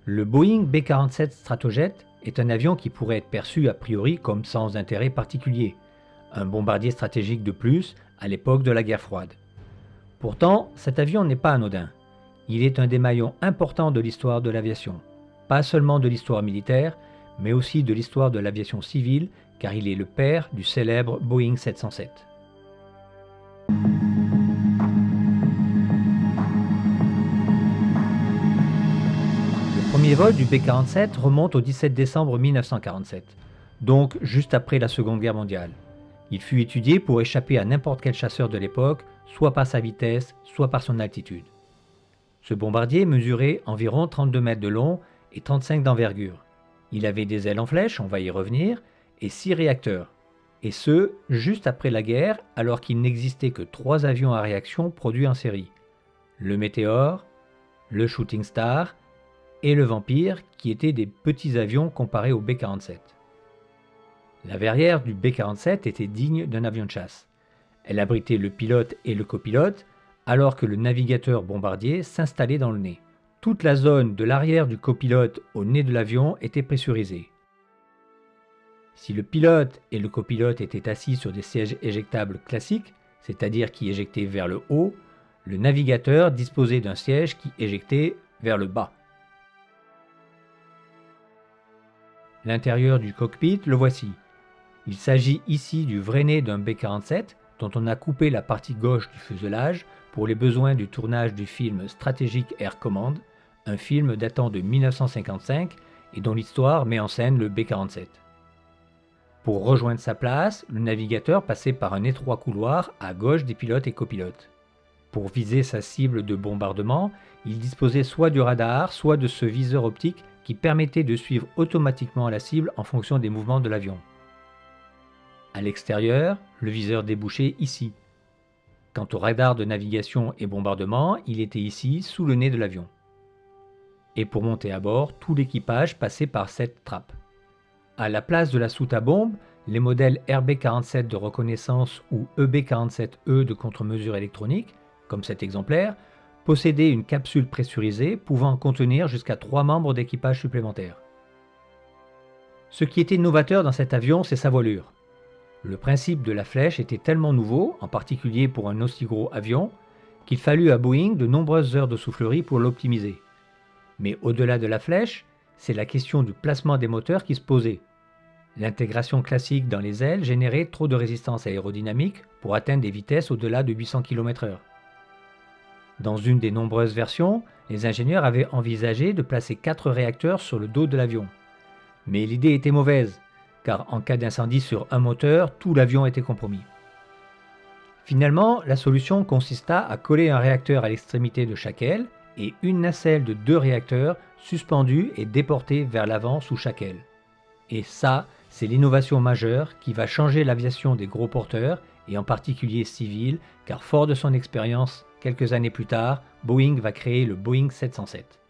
Le Boeing B-47 Stratojet est un avion qui pourrait être perçu a priori comme sans intérêt particulier, un bombardier stratégique de plus à l'époque de la guerre froide. Pourtant, cet avion n'est pas anodin. Il est un des maillons importants de l'histoire de l'aviation. Pas seulement de l'histoire militaire, mais aussi de l'histoire de l'aviation civile, car il est le père du célèbre Boeing 707. Le premier vol du B-47 remonte au 17 décembre 1947, donc juste après la Seconde Guerre mondiale. Il fut étudié pour échapper à n'importe quel chasseur de l'époque, soit par sa vitesse, soit par son altitude. Ce bombardier mesurait environ 32 mètres de long et 35 d'envergure. Il avait des ailes en flèche, on va y revenir, et 6 réacteurs. Et ce, juste après la guerre, alors qu'il n'existait que 3 avions à réaction produits en série. Le Météore, le Shooting Star et le Vampire, qui étaient des petits avions comparés au B-47. La verrière du B-47 était digne d'un avion de chasse. Elle abritait le pilote et le copilote, alors que le navigateur bombardier s'installait dans le nez. Toute la zone de l'arrière du copilote au nez de l'avion était pressurisée. Si le pilote et le copilote étaient assis sur des sièges éjectables classiques, c'est-à-dire qui éjectaient vers le haut, le navigateur disposait d'un siège qui éjectait vers le bas. L'intérieur du cockpit, le voici. Il s'agit ici du vrai nez d'un B-47 dont on a coupé la partie gauche du fuselage pour les besoins du tournage du film Strategic Air Command, un film datant de 1955 et dont l'histoire met en scène le B-47. Pour rejoindre sa place, le navigateur passait par un étroit couloir à gauche des pilotes et copilotes. Pour viser sa cible de bombardement, il disposait soit du radar, soit de ce viseur optique qui permettait de suivre automatiquement la cible en fonction des mouvements de l'avion. À l'extérieur, le viseur débouchait ici. Quant au radar de navigation et bombardement, il était ici, sous le nez de l'avion. Et pour monter à bord, tout l'équipage passait par cette trappe. À la place de la soute à bombe, les modèles RB-47 de reconnaissance ou EB-47E de contre-mesure électronique, comme cet exemplaire, possédaient une capsule pressurisée pouvant contenir jusqu'à 3 membres d'équipage supplémentaires. Ce qui était novateur dans cet avion, c'est sa voilure. Le principe de la flèche était tellement nouveau, en particulier pour un aussi gros avion, qu'il fallut à Boeing de nombreuses heures de soufflerie pour l'optimiser. Mais au-delà de la flèche, c'est la question du placement des moteurs qui se posait. L'intégration classique dans les ailes générait trop de résistance aérodynamique pour atteindre des vitesses au-delà de 800 km/h. Dans une des nombreuses versions, les ingénieurs avaient envisagé de placer 4 réacteurs sur le dos de l'avion. Mais l'idée était mauvaise, car en cas d'incendie sur un moteur, tout l'avion était compromis. Finalement, la solution consista à coller un réacteur à l'extrémité de chaque aile et une nacelle de 2 réacteurs suspendus et déportés vers l'avant sous chaque aile. Et ça, c'est l'innovation majeure qui va changer l'aviation des gros porteurs, et en particulier civils, car fort de son expérience, quelques années plus tard, Boeing va créer le Boeing 707.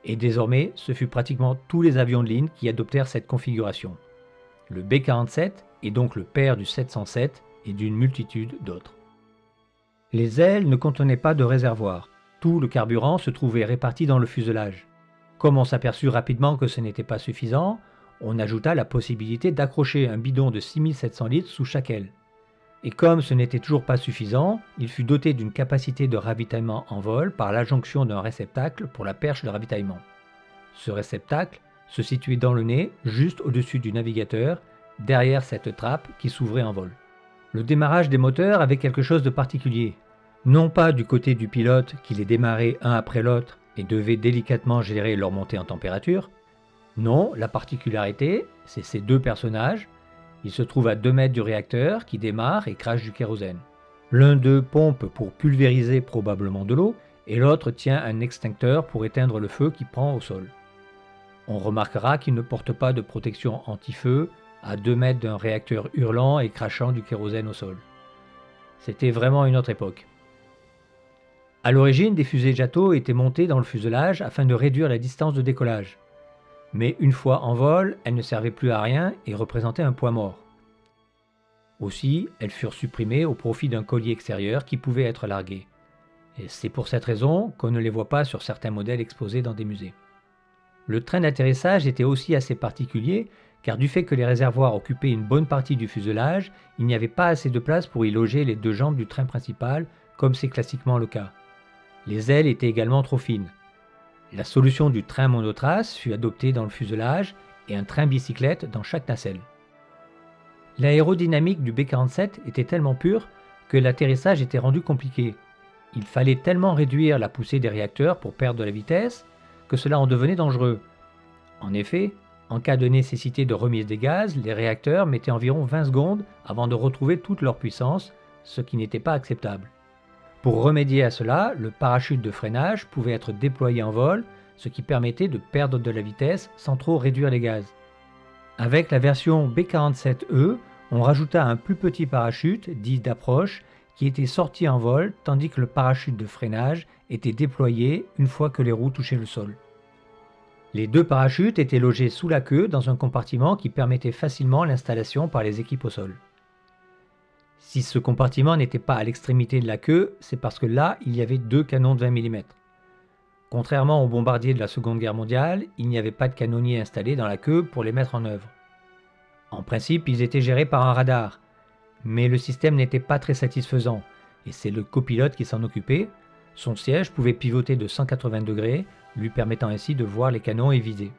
Et désormais, ce fut pratiquement tous les avions de ligne qui adoptèrent cette configuration. Le B-47 est donc le père du 707 et d'une multitude d'autres. Les ailes ne contenaient pas de réservoir. Tout le carburant se trouvait réparti dans le fuselage. Comme on s'aperçut rapidement que ce n'était pas suffisant, on ajouta la possibilité d'accrocher un bidon de 6700 litres sous chaque aile. Et comme ce n'était toujours pas suffisant, il fut doté d'une capacité de ravitaillement en vol par l'adjonction d'un réceptacle pour la perche de ravitaillement. Ce réceptacle se situait dans le nez, juste au-dessus du navigateur, derrière cette trappe qui s'ouvrait en vol. Le démarrage des moteurs avait quelque chose de particulier. Non pas du côté du pilote qui les démarrait un après l'autre et devait délicatement gérer leur montée en température. Non, la particularité, c'est ces 2 personnages. Ils se trouvent à 2 mètres du réacteur qui démarre et crache du kérosène. L'un d'eux pompe pour pulvériser probablement de l'eau et l'autre tient un extincteur pour éteindre le feu qui prend au sol. On remarquera qu'ils ne portent pas de protection anti-feu à 2 mètres d'un réacteur hurlant et crachant du kérosène au sol. C'était vraiment une autre époque. À l'origine, des fusées Jato étaient montées dans le fuselage afin de réduire la distance de décollage. Mais une fois en vol, elles ne servaient plus à rien et représentaient un poids mort. Aussi, elles furent supprimées au profit d'un collier extérieur qui pouvait être largué. Et c'est pour cette raison qu'on ne les voit pas sur certains modèles exposés dans des musées. Le train d'atterrissage était aussi assez particulier, car du fait que les réservoirs occupaient une bonne partie du fuselage, il n'y avait pas assez de place pour y loger les deux jambes du train principal, comme c'est classiquement le cas. Les ailes étaient également trop fines. La solution du train monotrace fut adoptée dans le fuselage et un train bicyclette dans chaque nacelle. L'aérodynamique du B-47 était tellement pure que l'atterrissage était rendu compliqué. Il fallait tellement réduire la poussée des réacteurs pour perdre de la vitesse que cela en devenait dangereux. En effet, en cas de nécessité de remise des gaz, les réacteurs mettaient environ 20 secondes avant de retrouver toute leur puissance, ce qui n'était pas acceptable. Pour remédier à cela, le parachute de freinage pouvait être déployé en vol, ce qui permettait de perdre de la vitesse sans trop réduire les gaz. Avec la version B-47E, on rajouta un plus petit parachute, dit d'approche, qui était sorti en vol, tandis que le parachute de freinage était déployé une fois que les roues touchaient le sol. Les deux parachutes étaient logés sous la queue dans un compartiment qui permettait facilement l'installation par les équipes au sol. Si ce compartiment n'était pas à l'extrémité de la queue, c'est parce que là, il y avait deux canons de 20 mm. Contrairement aux bombardiers de la Seconde Guerre mondiale, il n'y avait pas de canonnier installé dans la queue pour les mettre en œuvre. En principe, ils étaient gérés par un radar, mais le système n'était pas très satisfaisant, et c'est le copilote qui s'en occupait. Son siège pouvait pivoter de 180 degrés, lui permettant ainsi de voir les canons et viser.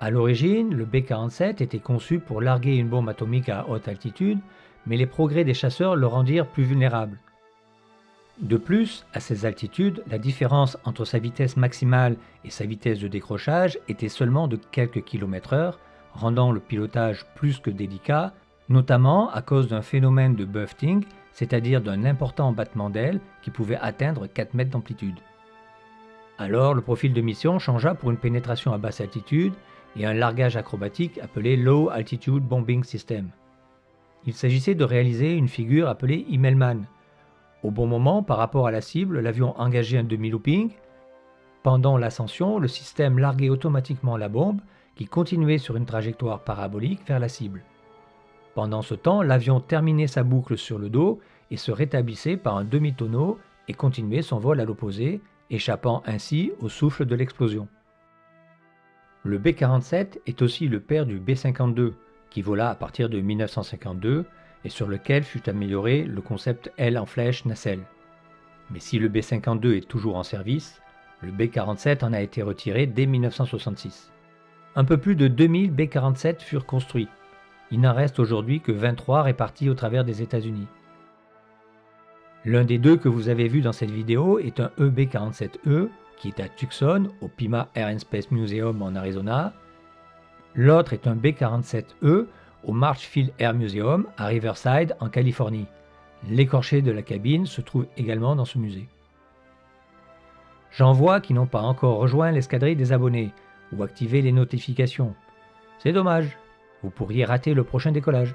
À l'origine, le B-47 était conçu pour larguer une bombe atomique à haute altitude, mais les progrès des chasseurs le rendirent plus vulnérable. De plus, à ces altitudes, la différence entre sa vitesse maximale et sa vitesse de décrochage était seulement de quelques km/h, rendant le pilotage plus que délicat, notamment à cause d'un phénomène de buffeting, c'est-à-dire d'un important battement d'aile qui pouvait atteindre 4 mètres d'amplitude. Alors le profil de mission changea pour une pénétration à basse altitude et un largage acrobatique appelé Low Altitude Bombing System. Il s'agissait de réaliser une figure appelée Immelmann. Au bon moment, par rapport à la cible, l'avion engageait un demi-looping. Pendant l'ascension, le système larguait automatiquement la bombe qui continuait sur une trajectoire parabolique vers la cible. Pendant ce temps, l'avion terminait sa boucle sur le dos et se rétablissait par un demi-tonneau et continuait son vol à l'opposé, échappant ainsi au souffle de l'explosion. Le B-47 est aussi le père du B-52, qui vola à partir de 1952 et sur lequel fut amélioré le concept aile en flèche nacelle. Mais si le B-52 est toujours en service, le B-47 en a été retiré dès 1966. Un peu plus de 2000 B-47 furent construits. Il n'en reste aujourd'hui que 23 répartis au travers des États-Unis. L'un des deux que vous avez vu dans cette vidéo est un EB-47E qui est à Tucson, au Pima Air and Space Museum en Arizona. L'autre est un B-47E au Marshfield Air Museum à Riverside en Californie. L'écorché de la cabine se trouve également dans ce musée. J'en vois qui n'ont pas encore rejoint l'escadrille des abonnés ou activé les notifications. C'est dommage, vous pourriez rater le prochain décollage.